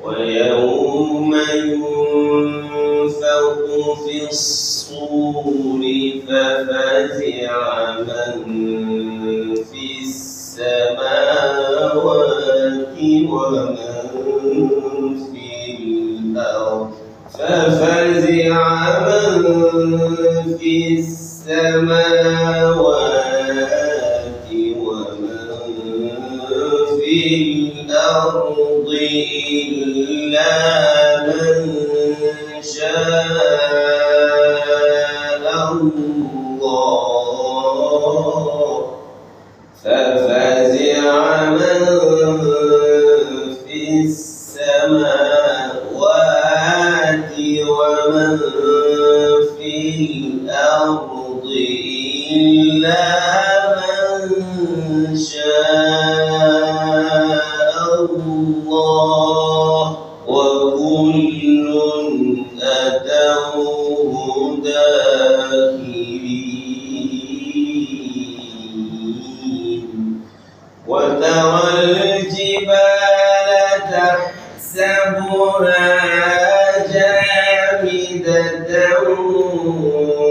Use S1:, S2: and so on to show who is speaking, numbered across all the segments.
S1: ويوم ينفخ في الصور ففزع من في السماوات ومن في الأرض في السماوات ومن في الأرض إلا من شاء الله ففزع من في السماوات ومن في الأرض إلا من شاء الله وكل أتوه داخرين وترى الجبال تحسبها جامدة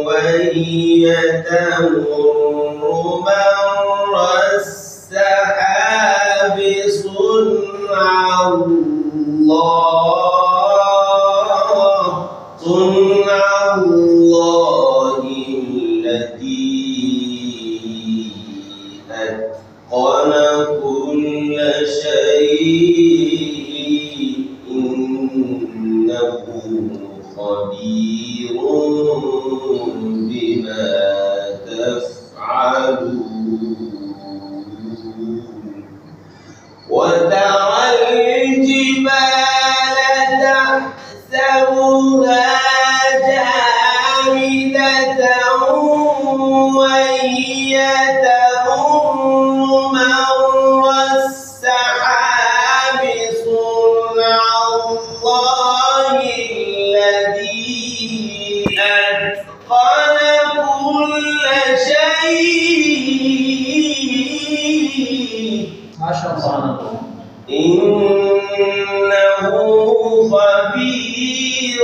S1: وهي تمر مر السحاب صنع الله الذي أتقن كل شيء إنه خبير بما تفعلون وترى الجبال تحسبها جامدة وهي تمر مر السحاب صنع الله الذي أتقن كل شيء
S2: ما شاء الله
S1: إنه خبير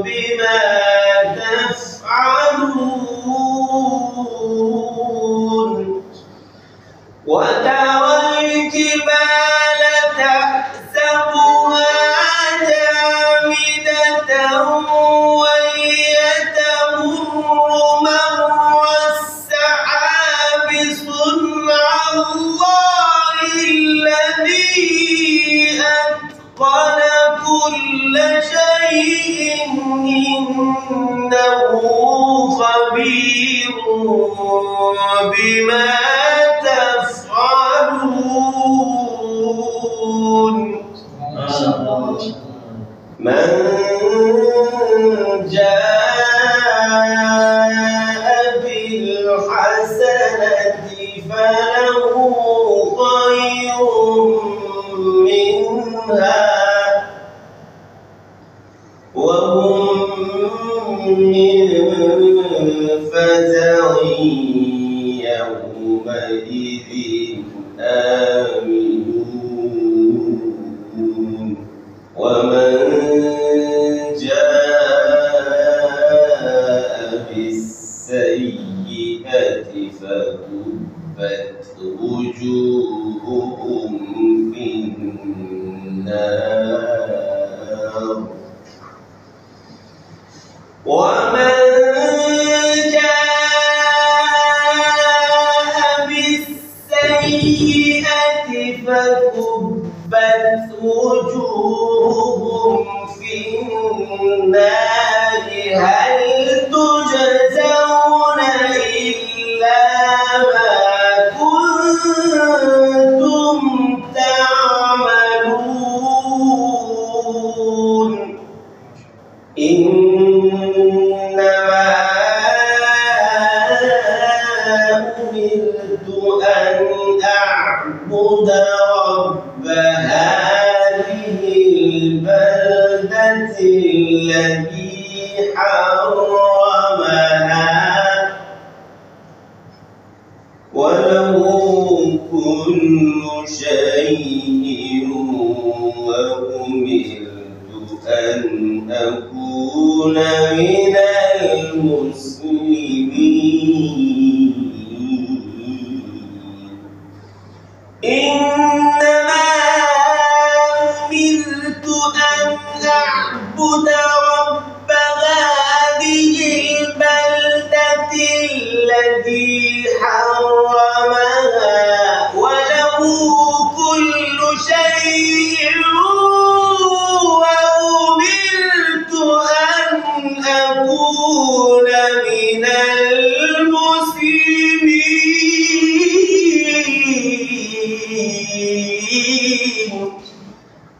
S1: بما تفعلون وترى الجبال تحسبها جامدة وهي تمر مر السحاب صنع الله الذي أتقن كل شيء إنه خبير بما تفعلون من جاء بالحسنة فله خير منها وهم من فزع يومئذ آمنون ومن جاء بالسيئة فكبت وجوههم في النار ومن جاء بالسيئة فكبت وجوههم في النار هل تجزون إلا ما كنتم تعملون إنما أمرت أن أعبد رب هذه البلدة وأمرت أن أكون من المسلمين. إنما أمرت أن أعبد رب هذه البلدة الذي حرمها وله كل شيء، وأمرت أن أكون من المسلمين.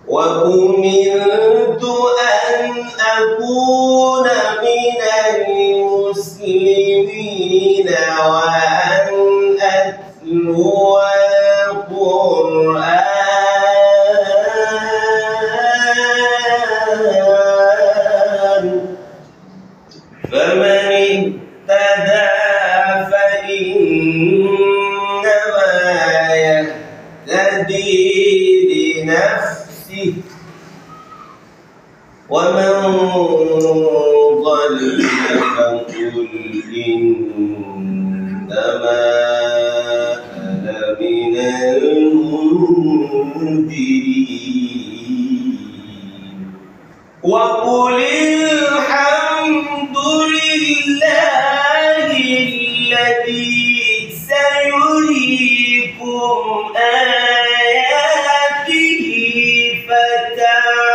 S1: وأمرت أن أكون من المسلمين وأن أتلو القرآن، فمن اهتدى فإنما يهتدي لنفسه، ومن ضل فقل إنما أنا من المنذرين. وقل الحمد لله الذي سيريكم آياته فتعرفون